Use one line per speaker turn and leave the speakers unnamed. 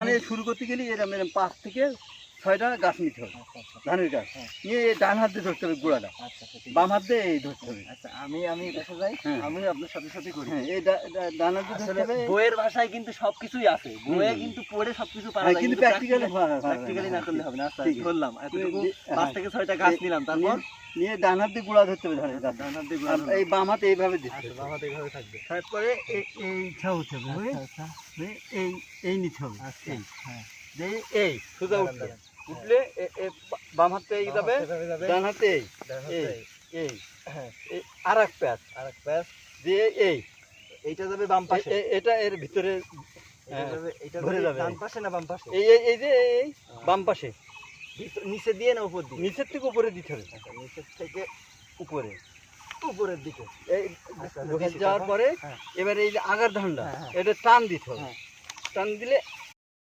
মানে শুরু করতে গেলে এরকম 5 থেকে 6টা গাছ নিতে হবে, ধানের গাছ নিয়ে ডান হাত দিয়ে ধরতে হবে গোড়াটা, বাম হাত দিয়ে এই ধরতে হবে।
আচ্ছা, আমি দেখে যাই, আমি আপনার সাথে সাথে করি।
এই ডান হাত দিয়ে ধরতে হবে।
বইয়ের ভাষায় কিন্তু সবকিছুই আছে, বইয়ে কিন্তু পড়ে সবকিছু পারা যায়,
কিন্তু
প্র্যাকটিক্যালি না করলে হবে না। আচ্ছা, ধরলাম এতটুকু 5 থেকে 6টা গাছ নিলাম, তারপর
নিয়ে ডান হাত দিয়ে গোড়া ধরতে হবে ধানের গাছ,
ডান হাত দিয়ে গোড়া
এই বাম হাতে এইভাবে দিতে হবে।
বাম হাতে এইভাবে থাকবে।
তারপরে এইটা উঠতে হবে, এই নিতে হবে, এই সোজা উঠবে, উঠলে বাম হাতে এই যাবে, ডান হাতে এই আর এক প্যাচ দিয়ে
এইটা যাবে বাম পাশে,
এটা এর ভিতরে
এইটা
ভরে যাবে।
ডান পাশে না বাম পাশে?
এই যে এই বাম পাশে,
নিচে দিয়ে না উপর দিয়ে?
নিচের থেকে উপরে দিতে হবে,
নিচের থেকে
উপরে
উপরের দিকে।
এই ঢোকা যাওয়ার পরে এবার এই যে আগার ধানটা এটা টান দিতে হবে, টান দিলে